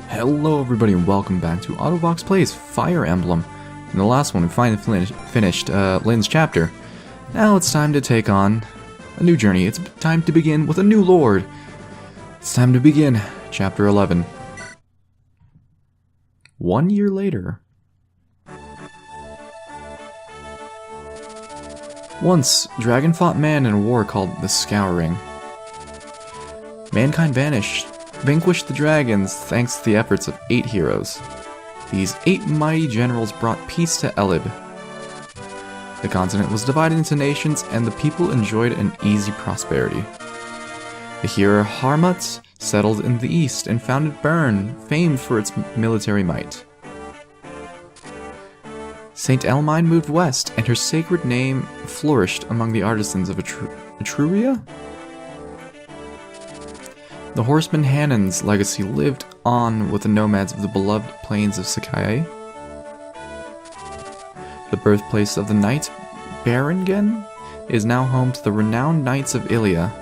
Hello everybody and welcome back to Autobox Plays Fire Emblem. In the last one we finally finished Lynn's chapter. Now it's time to take on a new journey. It's time to begin with a new lord. It's time to begin chapter 11. 1 year later. Once, Dragon fought man in a war called the Scouring. Mankind vanquished the dragons thanks to the efforts of 8 heroes. These 8 mighty generals brought peace to Elid. The continent was divided into nations and the people enjoyed an easy prosperity. The hero Harmut settled in the east and founded Bern, famed for its military might. Saint Elmine moved west and her sacred name flourished among the artisans of Etruria? The horseman Hanan's legacy lived on with the nomads of the beloved plains of Sakai. The birthplace of the knight Berengen is now home to the renowned Knights of Ilia.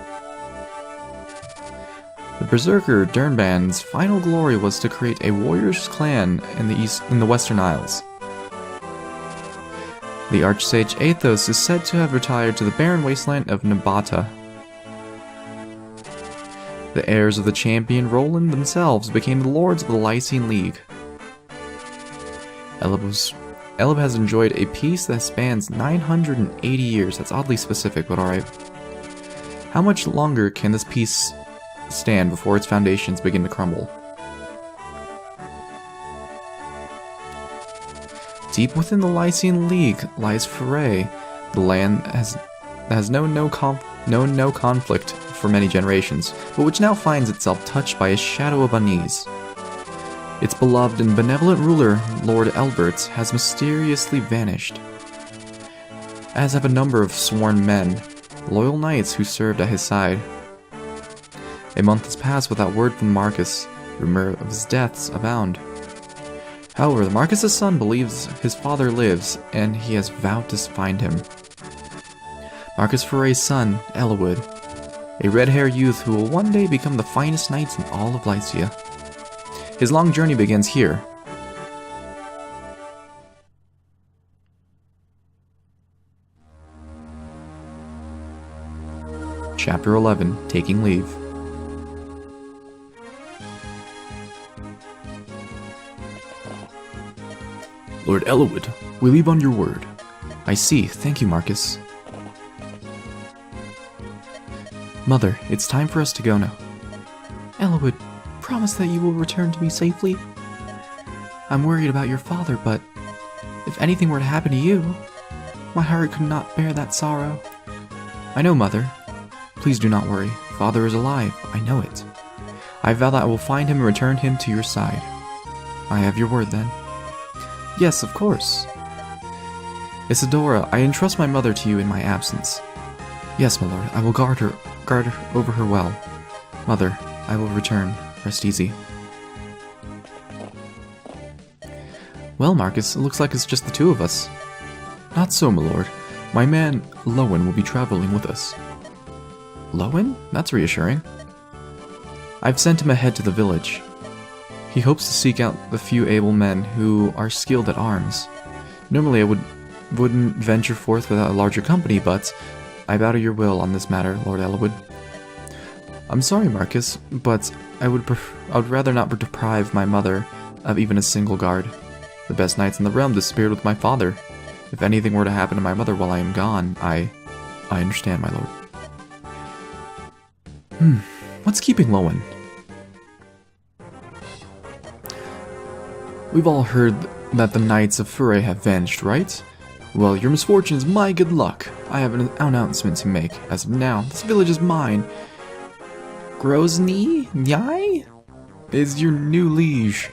The berserker Durnban's final glory was to create a warriors' clan in the Western Isles. The Archsage Athos is said to have retired to the barren wasteland of Nabata. The heirs of the champion Roland themselves became the lords of the Lycian League. Elib has enjoyed a peace that spans 980 years. That's oddly specific, but alright. How much longer can this peace stand before its foundations begin to crumble? Deep within the Lycian League lies Fire, the land that has known no conflict for many generations, but which now finds itself touched by a shadow of unease. Its beloved and benevolent ruler, Lord Elbert, has mysteriously vanished, as have a number of sworn men, loyal knights who served at his side. A month has passed without word from Marcus. Rumor of his deaths abound. However, Marcus's son believes his father lives, and he has vowed to find him. Marcus Fouray's son, Elowood, a red-haired youth who will one day become the finest knights in all of Lycia. His long journey begins here. Chapter 11, Taking Leave. Lord Elowood, we leave on your word. I see, thank you, Marcus. Mother, it's time for us to go now. Elowood, promise that you will return to me safely. I'm worried about your father, but if anything were to happen to you, my heart could not bear that sorrow. I know, Mother. Please do not worry. Father is alive. I know it. I vow that I will find him and return him to your side. I have your word, then. Yes, of course. Isadora, I entrust my mother to you in my absence. Yes, my lord, I will guard over her well. Mother, I will return. Rest easy. Well, Marcus, it looks like it's just the two of us. Not so, my lord. My man, Lowen, will be traveling with us. Lowen? That's reassuring. I've sent him ahead to the village. He hopes to seek out the few able men who are skilled at arms. Normally I wouldn't venture forth without a larger company, but I bow to your will on this matter, Lord Elowood. I'm sorry, Marcus, but I would rather not deprive my mother of even a single guard. The best knights in the realm disappeared with my father. If anything were to happen to my mother while I am gone, I understand, my lord. What's keeping Lowen? We've all heard that the Knights of Fire have vanished, right? Well, your misfortune is my good luck. I have an announcement to make. As of now, this village is mine. Grozny Nyai is your new liege.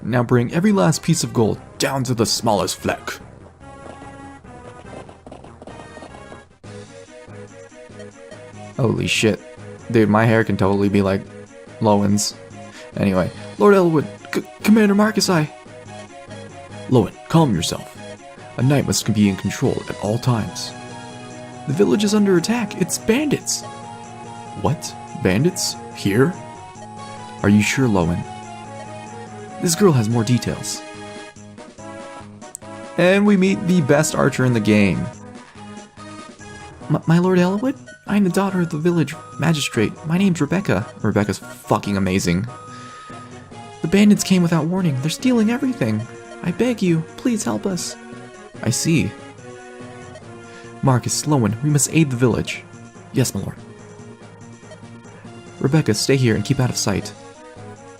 Now bring every last piece of gold down to the smallest fleck. Holy shit. Dude, my hair can totally be like Lowen's. Anyway, Lord Elowood, Commander Marcus, Lowen, calm yourself. A knight must be in control at all times. The village is under attack. It's bandits. What? Bandits? Here? Are you sure, Lowen? This girl has more details. And we meet the best archer in the game. My Lord Elwood? I'm the daughter of the village magistrate. My name's Rebecca. Rebecca's fucking amazing. The bandits came without warning. They're stealing everything. I beg you, please help us. I see. Marcus, Sloan, we must aid the village. Yes, my lord. Rebecca, stay here and keep out of sight.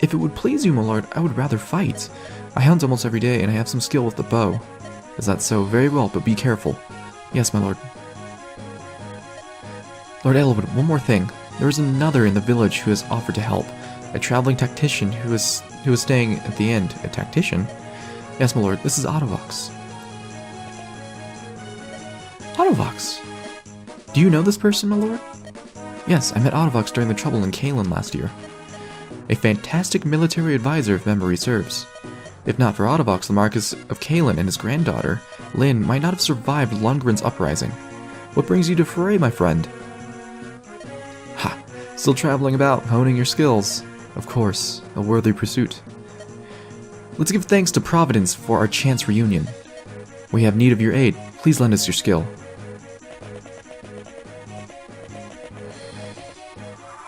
If it would please you, my lord, I would rather fight. I hunt almost every day and I have some skill with the bow. Is that so? Very well, but be careful. Yes, my lord. Lord Elwood, one more thing. There is another in the village who has offered to help. A traveling tactician who is staying at the inn. A tactician? Yes, my lord, this is Ottovox. Ottovox? Do you know this person, my lord? Yes, I met Ottovox during the trouble in Kalen last year. A fantastic military advisor, if memory serves. If not for Ottovox, the Marquis of Kalen and his granddaughter, Lynn, might not have survived Lundgren's uprising. What brings you to Foray, my friend? Ha! Still traveling about, honing your skills. Of course, a worthy pursuit. Let's give thanks to Providence for our chance reunion. We have need of your aid. Please lend us your skill.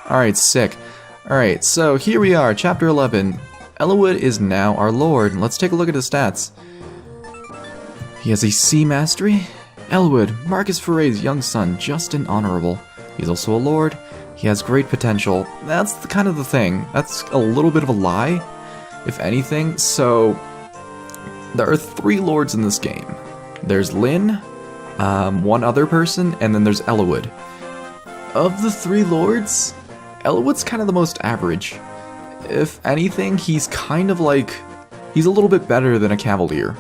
Alright, sick. Alright, so here we are, Chapter 11. Elwood is now our lord. Let's take a look at his stats. He has a C mastery. Elwood, Marcus Foray's young son, just and honorable. He's also a lord. He has great potential. That's kind of the thing. That's a little bit of a lie, if anything. So, there are 3 lords in this game. There's Lynn, one other person, and then there's Elwood. Of the 3 lords, Elwood's kind of the most average. If anything, he's kind of like... he's a little bit better than a cavalier.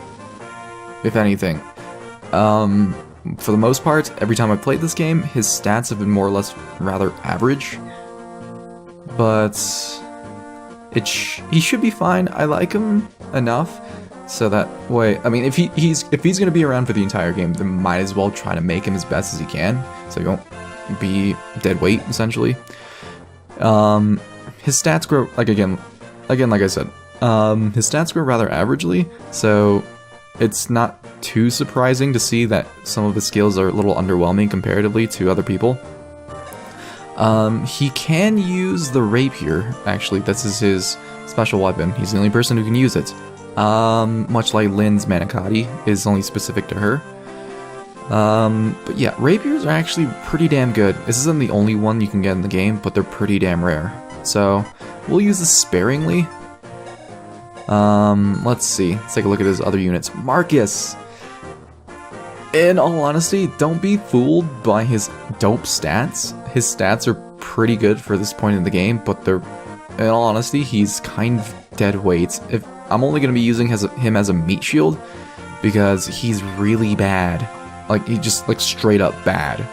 If anything. For the most part, every time I've played this game, his stats have been more or less rather average. But... he should be fine. I like him enough. So that way, I mean, if he's gonna be around for the entire game, then might as well try to make him as best as he can. So he won't be dead weight, essentially. His stats grow, like I said, his stats grow rather averagely, so it's not too surprising to see that some of his skills are a little underwhelming comparatively to other people. He can use the rapier, actually. This is his special weapon. He's the only person who can use it. Much like Lynn's Manicotti is only specific to her. But yeah, rapiers are actually pretty damn good. This isn't the only one you can get in the game, but they're pretty damn rare. So, we'll use this sparingly. Let's see. Let's take a look at his other units. Marcus! In all honesty, don't be fooled by his dope stats. His stats are pretty good for this point in the game, but they're... in all honesty, he's kind of dead weight. If I'm only going to be using him as a meat shield, because he's really bad. Like, he just, like, straight up bad.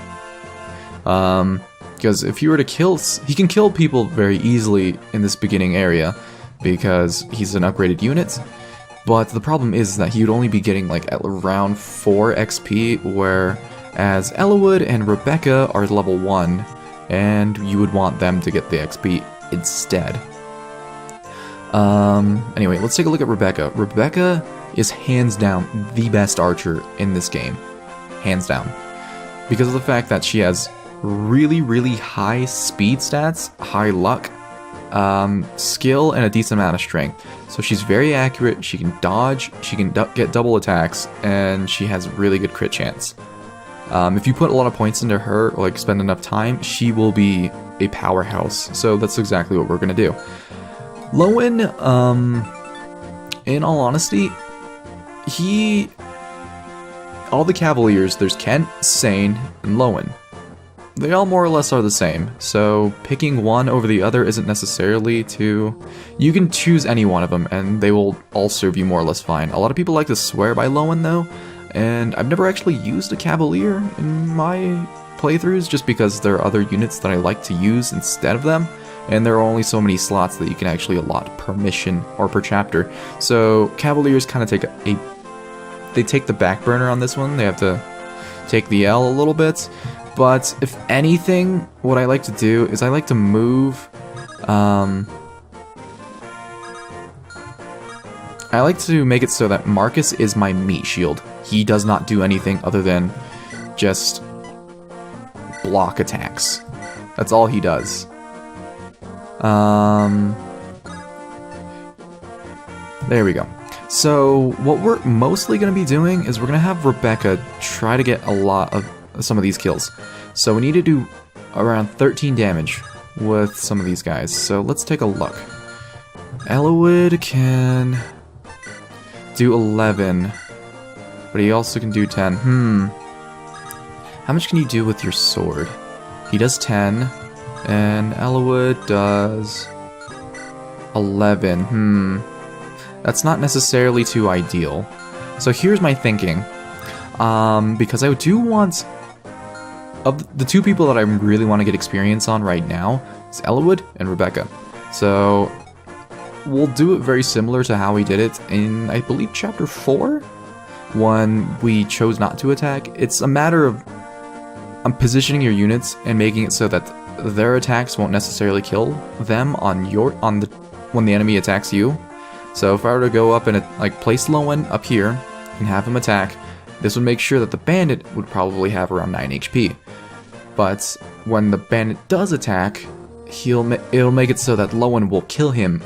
Because if you were to kill... he can kill people very easily in this beginning area, because he's an upgraded unit. But the problem is that he would only be getting, like, at around 4 XP, whereas Elwood and Rebecca are level 1, and you would want them to get the XP instead. Anyway, let's take a look at Rebecca. Rebecca is hands down the best archer in this game. Hands down. Because of the fact that she has really, really high speed stats, high luck, skill, and a decent amount of strength. So she's very accurate, she can dodge, she can get double attacks, and she has really good crit chance. If you put a lot of points into her, or like spend enough time, she will be a powerhouse. So that's exactly what we're gonna do. Lowen, in all honesty, all the Cavaliers, there's Kent, Sane, and Lowen. They all more or less are the same, so picking one over the other isn't necessarily to... you can choose any one of them, and they will all serve you more or less fine. A lot of people like to swear by Lowen, though, and I've never actually used a Cavalier in my playthroughs, just because there are other units that I like to use instead of them, and there are only so many slots that you can actually allot per mission or per chapter. So Cavaliers kind of they take the back burner on this one. They have to take the L a little bit. But if anything, what I like to do is I like to move I like to make it so that Marcus is my meat shield. He does not do anything other than just block attacks. That's all he does. There we go. So what we're mostly going to be doing is we're going to have Rebecca try to get a lot of some of these kills. So we need to do around 13 damage with some of these guys. So let's take a look. Elowood can do 11, but he also can do 10. How much can you do with your sword? He does 10, and Elowood does 11. That's not necessarily too ideal. So here's my thinking. Because I do want... Of the two people that I really want to get experience on right now, is Elowood and Rebecca. So we'll do it very similar to how we did it in, I believe, Chapter 4? When we chose not to attack. It's a matter of positioning your units and making it so that their attacks won't necessarily kill them when the enemy attacks you. So if I were to go up and place Lowen up here and have him attack, this would make sure that the bandit would probably have around 9 HP. But when the bandit does attack, it'll make it so that Lowen will kill him.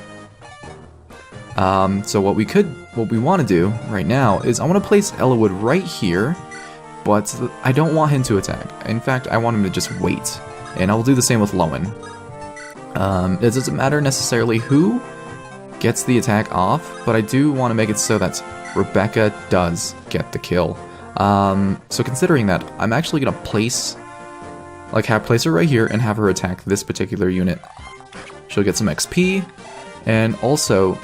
So what we want to do right now is I want to place Elowood right here, but I don't want him to attack. In fact, I want him to just wait, and I'll do the same with Lowen. It doesn't matter necessarily who gets the attack off, but I do want to make it so that Rebecca does get the kill. So considering that, I'm actually gonna place her right here and have her attack this particular unit. She'll get some XP, and also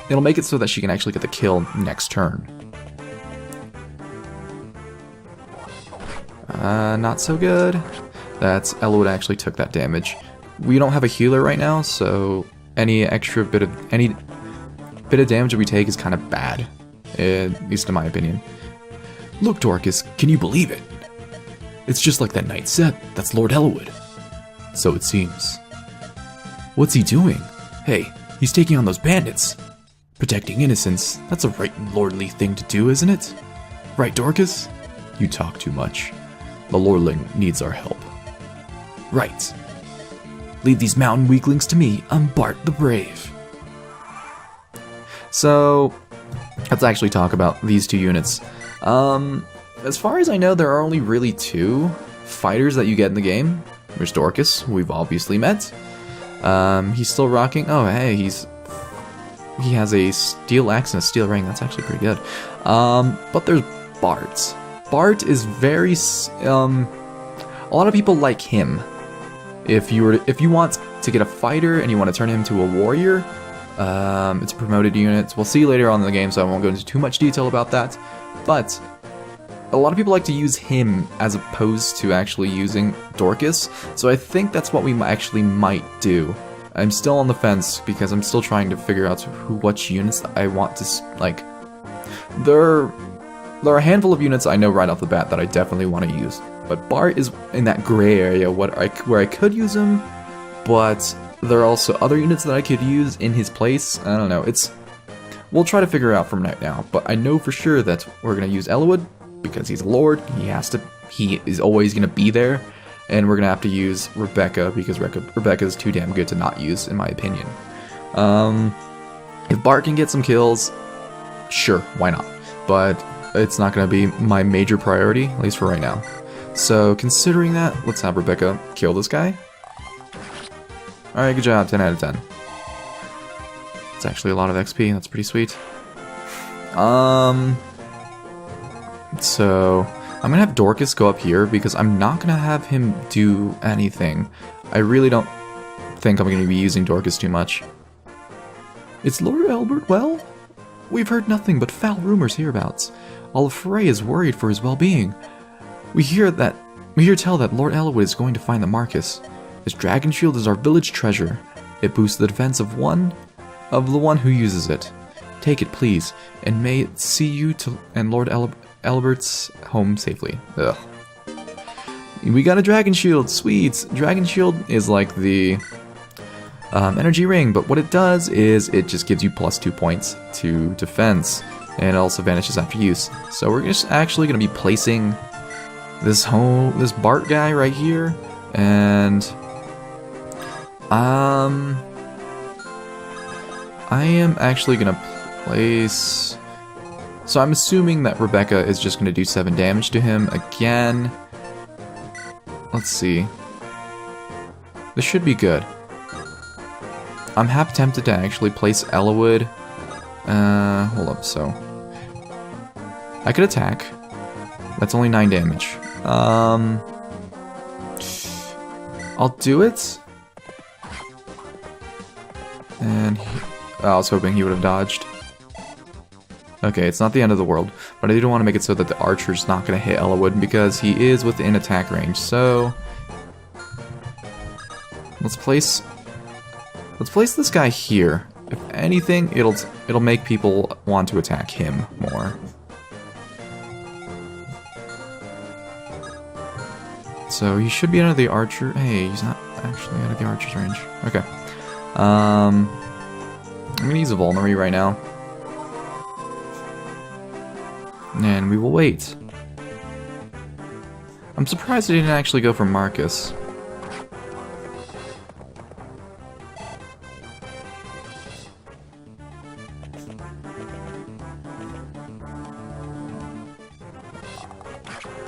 it'll make it so that she can actually get the kill next turn. Not so good. That's Elowood actually took that damage. We don't have a healer right now, so any bit of damage that we take is kind of bad, at least in my opinion. Look, Dorcas, can you believe it? It's just like that knight said. That's Lord Elowood. So it seems. What's he doing? Hey, he's taking on those bandits. Protecting innocents, that's a right lordly thing to do, isn't it? Right, Dorcas? You talk too much. The lordling needs our help. Right. Leave these mountain weaklings to me. I'm Bart the Brave. So, let's actually talk about these two units. As far as I know, there are only really two fighters that you get in the game. There's Dorcas, who we've obviously met. He's still rocking... Oh, hey, he has a steel axe and a steel ring. That's actually pretty good. But there's Bart. Bart is very... a lot of people like him. If you want to get a fighter and you want to turn him into a warrior, it's a promoted unit. We'll see later on in the game, so I won't go into too much detail about that. But a lot of people like to use him as opposed to actually using Dorcas, so I think that's what we actually might do. I'm still on the fence because I'm still trying to figure out which units I want to like. There are a handful of units I know right off the bat that I definitely want to use, but Bart is in that gray area where I could use him, but there are also other units that I could use in his place. I don't know. We'll try to figure it out from right now, but I know for sure that we're gonna use Elowood because he's a lord. He is always gonna be there, and we're gonna have to use Rebecca because Rebecca is too damn good to not use, in my opinion. If Bart can get some kills, sure, why not? But it's not gonna be my major priority, at least for right now. So considering that, let's have Rebecca kill this guy. Alright, good job, 10 out of 10. It's actually a lot of XP, that's pretty sweet. So I'm gonna have Dorcas go up here because I'm not gonna have him do anything. I really don't think I'm gonna be using Dorcas too much. It's Lord Albert well? We've heard nothing but foul rumors hereabouts. All of Foray is worried for his well-being. We hear tell that Lord Elowood is going to find the Marcus. His dragon shield is our village treasure. It boosts the defense of the one who uses it. Take it, please, and may it see you and Lord Albert's home safely. Ugh. We got a dragon shield, sweet. Dragon shield is like the energy ring, but what it does is it just gives you +2 points to defense, and it also vanishes after use. So we're just actually going to be placing this Bart guy right here, and I am actually going to place... So I'm assuming that Rebecca is just going to do 7 damage to him again. Let's see. This should be good. I'm half tempted to actually place Ellawood. Hold up, so... I could attack. That's only 9 damage. I'll do it. And I was hoping he would have dodged. Okay, it's not the end of the world, but I do want to make it so that the archer's not going to hit Ellawood because he is within attack range. So let's place this guy here. If anything, it'll make people want to attack him more. So he should be out of the archer. Hey, he's not actually out of the archer's range. Okay. I'm gonna use a vulnerary right now. And we will wait. I'm surprised I didn't actually go for Marcus.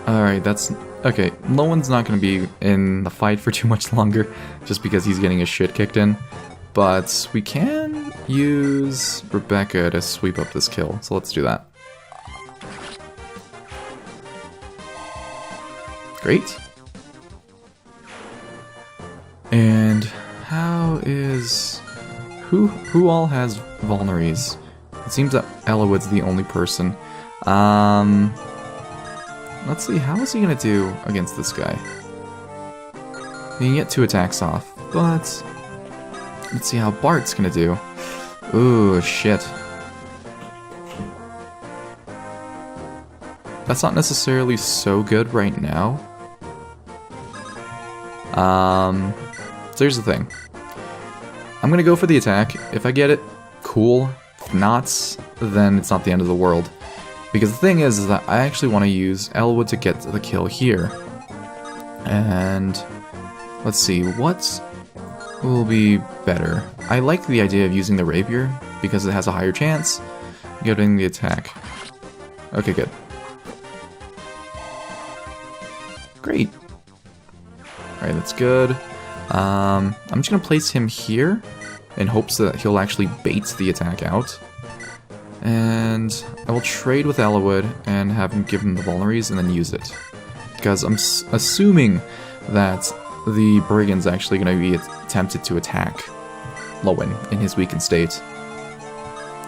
Alright, that's... Okay, no one's not going to be in the fight for too much longer, just because he's getting his shit kicked in. But we can use Rebecca to sweep up this kill, so let's do that. Great. And how is... Who all has vulneries? It seems that Ellawood's the only person. Let's see, how is he gonna do against this guy? He can get 2 attacks off, but... Let's see how Bart's gonna do. Ooh, shit. That's not necessarily so good right now. So here's the thing. I'm gonna go for the attack. If I get it, cool. If not, then it's not the end of the world. Because the thing is that I actually want to use Ellawood to get the kill here. And let's see, what will be better? I like the idea of using the rapier because it has a higher chance of getting the attack. Okay, good. Great. Alright, that's good. I'm just going to place him here in hopes that he'll actually bait the attack out. And I will trade with Ellawood and have him give him the vulneries and then use it. Because I'm assuming that the Brigand's actually going to be tempted to attack Lowen in his weakened state.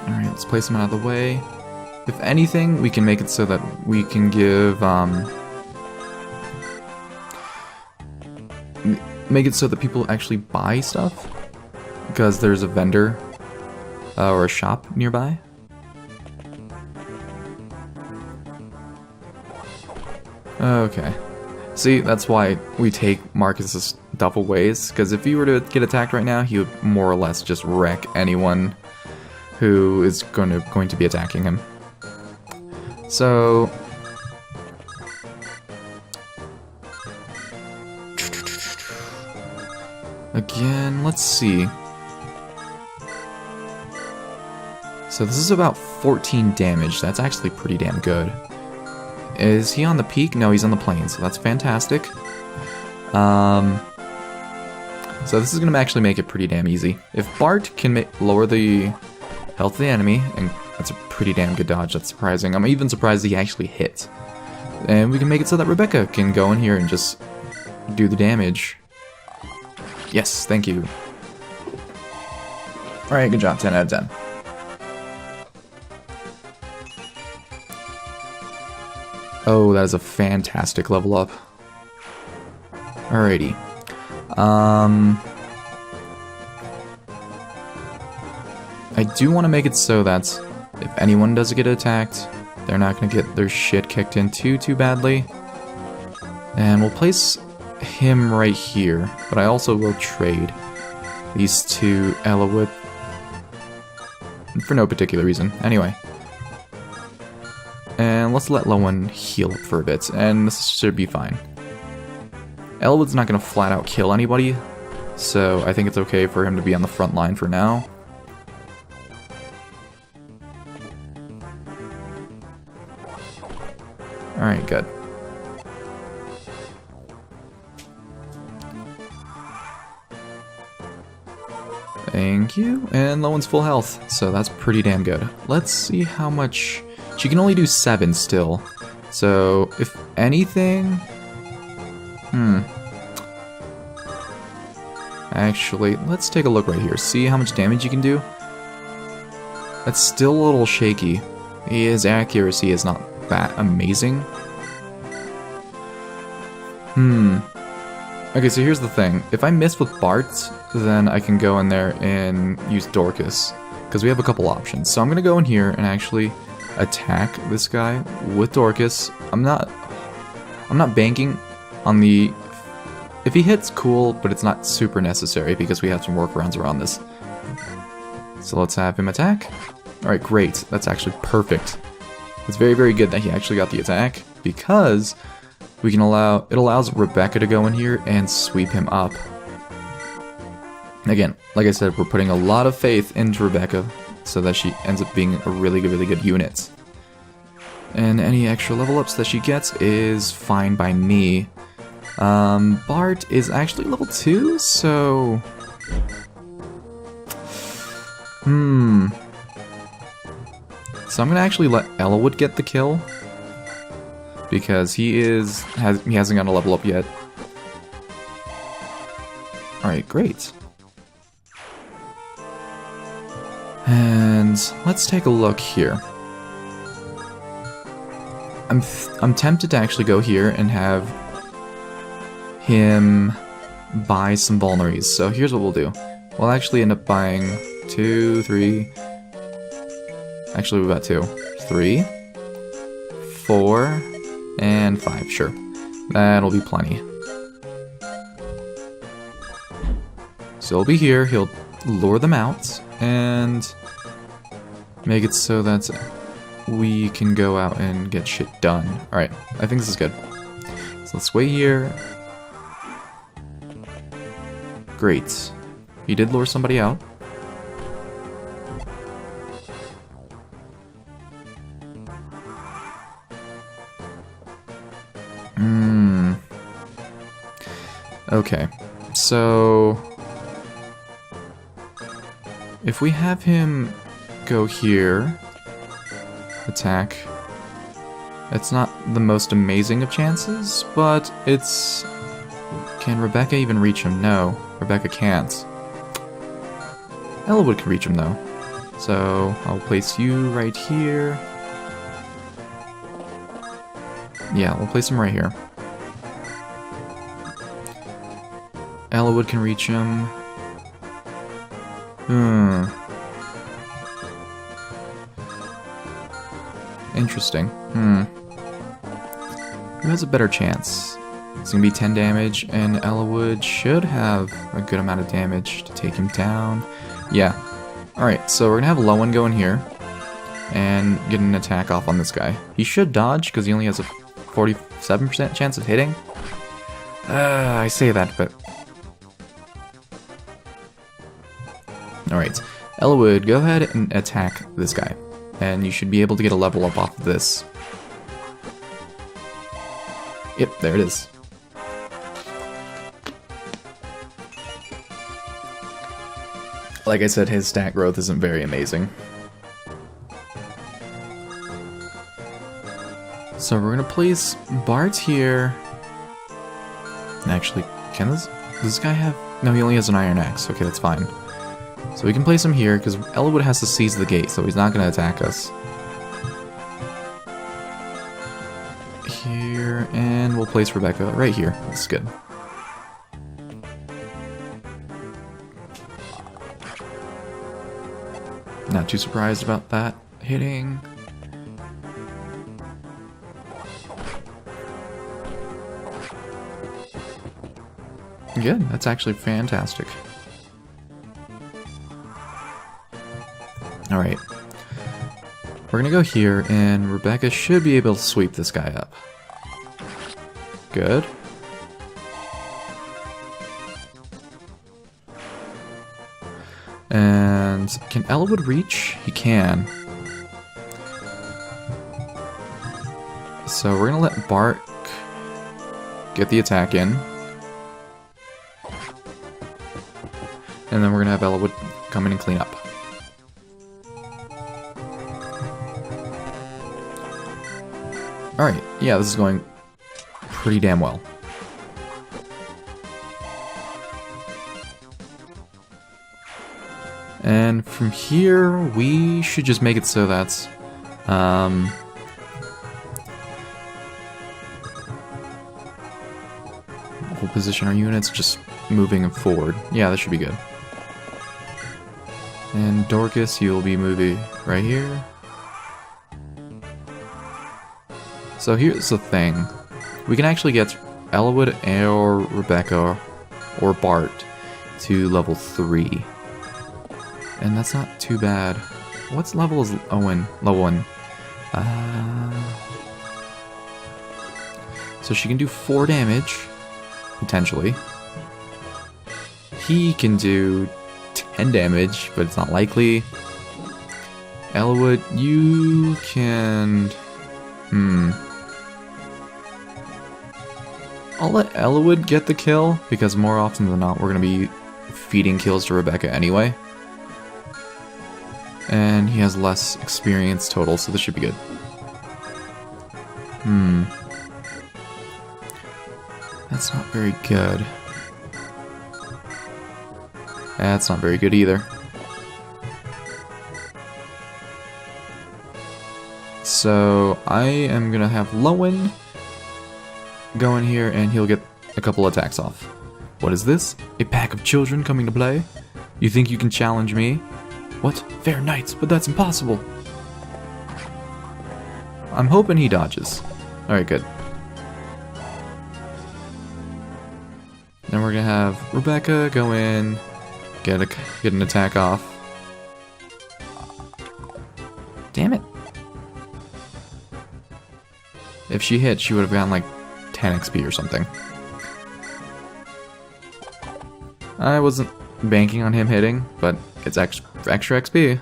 Alright, let's place him out of the way. If anything, we can make it so that we can give... make it so that people actually buy stuff. Because there's a vendor or a shop nearby. Okay. See, that's why we take Marcus's stuff away, because if he were to get attacked right now, he would more or less just wreck anyone who is going to be attacking him. So... Again, let's see. So this is about 14 damage. That's actually pretty damn good. Is he on the peak? No, he's on the plane, so that's fantastic. So this is going to actually make it pretty damn easy. If Bart can lower the health of the enemy, and that's a pretty damn good dodge, that's surprising. I'm even surprised he actually hit. And we can make it so that Rebecca can go in here and just do the damage. Yes, thank you. Alright, good job, 10 out of 10. Oh, that is a fantastic level up. Alrighty. I do want to make it so that if anyone does get attacked, they're not going to get their shit kicked in too badly. And we'll place him right here, but I also will trade. these two Elwood for no particular reason. Anyway. And let's let Lowen heal up for a bit, and this should be fine. Elwood's not going to flat out kill anybody, so I think it's okay for him to be on the front line for now. Alright, good. Thank you, and Lowen's full health, so that's pretty damn good. Let's see how much... She can only do 7 still, so if anything... Actually, let's take a look right here, see how much damage you can do. That's still a little shaky. His accuracy is not that amazing. Okay, so here's the thing. If I miss with Bart, then I can go in there and use Dorcas, because we have a couple options. So I'm going to go in here and actually attack this guy with Dorcas. I'm not banking on the... If he hits, cool, but it's not super necessary because we have some workarounds around this. So let's have him attack. Alright, great. That's actually perfect. It's very, very good that he actually got the attack, because we can it allows Rebecca to go in here and sweep him up. Again, like I said, we're putting a lot of faith into Rebecca so that she ends up being a really good unit. And any extra level ups that she gets is fine by me. Bart is actually level 2, so... So I'm gonna actually let Elwood get the kill, because he hasn't gotten a level up yet. Alright, great. And let's take a look here. I'm tempted to actually go here and have him buy some vulneries. So here's what we'll do. We'll actually end up buying 2, 3... Actually, we've got 2, 3, 4, and 5. Sure. That'll be plenty. So he'll be here, he'll lure them out, and make it so that we can go out and get shit done. Alright, I think this is good. So let's wait here. Great. He did lure somebody out. Okay, so if we have him go here, attack, it's not the most amazing of chances, but it's... Can Rebecca even reach him? No, Rebecca can't. Elwood can reach him though, so I'll place you right here. Yeah, we'll place him right here. Elwood can reach him. Interesting. Who has a better chance? It's gonna be 10 damage, and Elwood should have a good amount of damage to take him down. Yeah. Alright, so we're gonna have Lowen go in here and get an attack off on this guy. He should dodge, because he only has a 47% chance of hitting. I say that, but... Alright, Elwood, go ahead and attack this guy, and you should be able to get a level up off of this. Yep, there it is. Like I said, his stat growth isn't very amazing. So we're gonna place Bart here. Actually, does this guy have... No, he only has an iron axe. Okay, that's fine. So we can place him here, because Elwood has to seize the gate, so he's not going to attack us. Here, and we'll place Rebecca right here. That's good. Not too surprised about that hitting. Good, that's actually fantastic. Alright. We're gonna go here, and Rebecca should be able to sweep this guy up. Good. And can Elwood reach? He can. So we're gonna let Bart get the attack in. And then we're gonna have Elwood come in and clean up. Alright, yeah, this is going pretty damn well. And from here, we should just make it so that's, we'll position our units just moving forward. Yeah, that should be good. And Dorcas, you'll be moving right here. So here's the thing. We can actually get Elwood or Rebecca or Bart to level 3. And that's not too bad. What's level is Owen? Level 1. So she can do 4 damage, potentially. He can do 10 damage, but it's not likely. Elwood, you can... I'll let Elwood get the kill, because more often than not, we're going to be feeding kills to Rebecca anyway. And he has less experience total, so this should be good. That's not very good. That's not very good either. So I am going to have Lowen go in here and he'll get a couple attacks off. What is this? A pack of children coming to play? You think you can challenge me? What? Fair knights, but that's impossible. I'm hoping he dodges. Alright, good. Then we're gonna have Rebecca go in, get an attack off. Damn it. If she hit, she would have gotten like 10 XP or something. I wasn't banking on him hitting, but it's extra XP.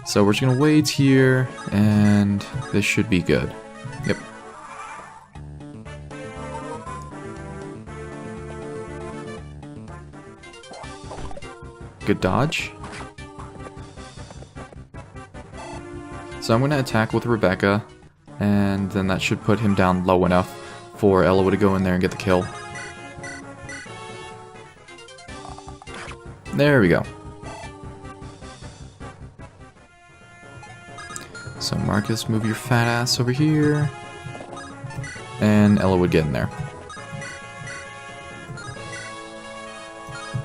So we're just gonna wait here, and this should be good. Yep. Good dodge. So I'm gonna attack with Rebecca, and then that should put him down low enough for Ella to go in there and get the kill. There we go. So Marcus, move your fat ass over here. And Ella would get in there.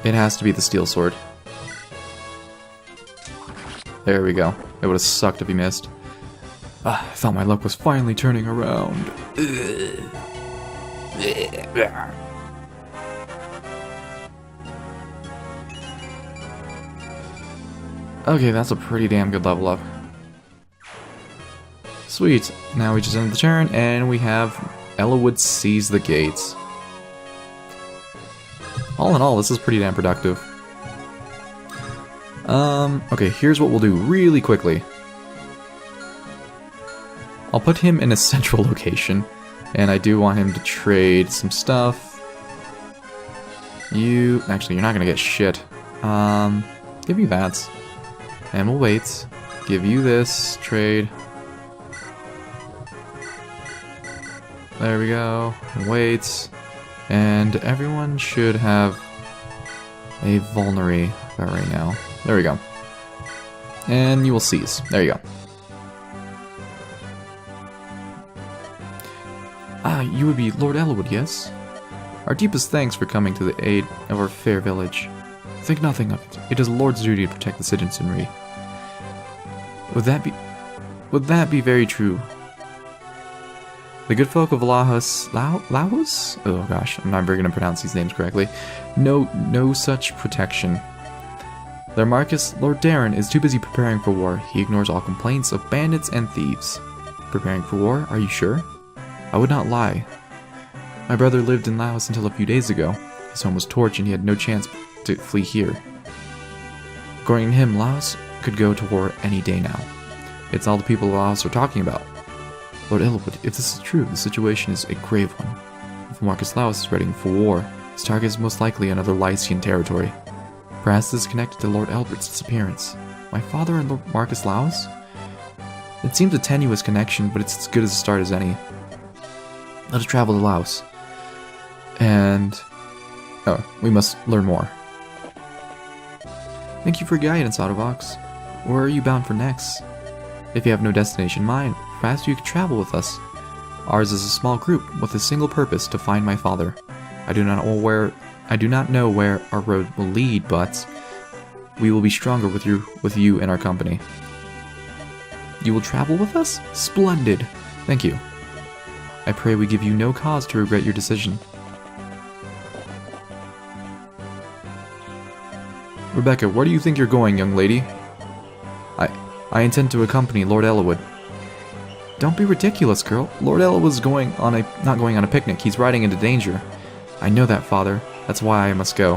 It has to be the steel sword. There we go. It would have sucked if he missed. I thought my luck was finally turning around. Okay, that's a pretty damn good level up. Sweet. Now we just end the turn, and we have Elwood seize the gates. All in all, this is pretty damn productive. Okay, here's what we'll do really quickly. I'll put him in a central location, and I do want him to trade some stuff. Actually, you're not gonna get shit. Give you that. And we'll wait. Give you this, trade. There we go. Wait. And everyone should have a vulnerary about right now. There we go. And you will seize. There you go. Ah, you would be Lord Elwood, yes? Our deepest thanks for coming to the aid of our fair village. Think nothing of it. It is the Lord's duty to protect the citizenry. Would that be very true? The good folk of Laos? Oh gosh, I'm not very going to pronounce these names correctly. No such protection. Lord Marcus, Lord Darren is too busy preparing for war. He ignores all complaints of bandits and thieves. Preparing for war? Are you sure? I would not lie. My brother lived in Laos until a few days ago. His home was torched and he had no chance to flee here. According to him, Laos could go to war any day now. It's all the people of Laos are talking about. Lord Elwood, if this is true, the situation is a grave one. If Marcus Laos is ready for war, his target is most likely another Lycian territory. Perhaps this is connected to Lord Elbert's disappearance. My father and Lord Marcus Laos? It seems a tenuous connection, but it's as good as a start as any. Let us travel to Laos. And... oh, we must learn more. Thank you for your guidance, Autovox. Where are you bound for next? If you have no destination in mind, perhaps you could travel with us. Ours is a small group with a single purpose: to find my father. I do not know where our road will lead, but we will be stronger with you in our company. You will travel with us? Splendid! Thank you. I pray we give you no cause to regret your decision. Rebecca, where do you think you're going, young lady? I intend to accompany Lord Elwood. Don't be ridiculous, girl. Lord Elwood's not going on a picnic. He's riding into danger. I know that, Father. That's why I must go.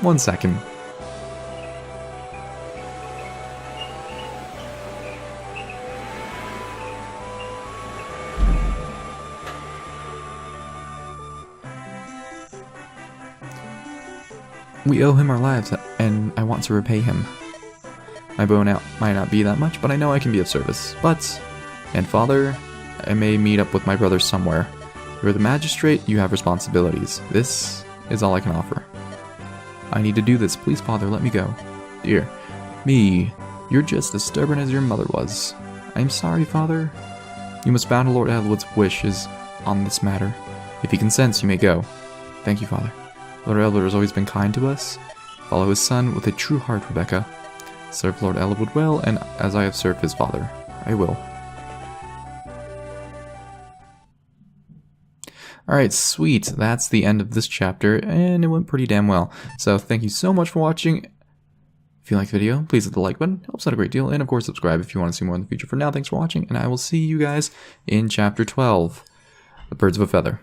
1 second. We owe him our lives, and I want to repay him. My bow might not be that much, but I know I can be of service. And Father, I may meet up with my brother somewhere. You're the magistrate, you have responsibilities. This is all I can offer. I need to do this. Please, Father, let me go. Dear, me, you're just as stubborn as your mother was. I'm sorry, Father. You must bow to Lord Elwood's wishes on this matter. If he consents, you may go. Thank you, Father. Lord Elwood has always been kind to us. Follow his son with a true heart, Rebecca. Serve Lord Elwood well, and as I have served his father, I will. Alright, sweet. That's the end of this chapter, and it went pretty damn well. So thank you so much for watching. If you liked the video, please hit the like button. It helps out a great deal. And of course, subscribe if you want to see more in the future. For now, thanks for watching, and I will see you guys in Chapter 12, The Birds of a Feather.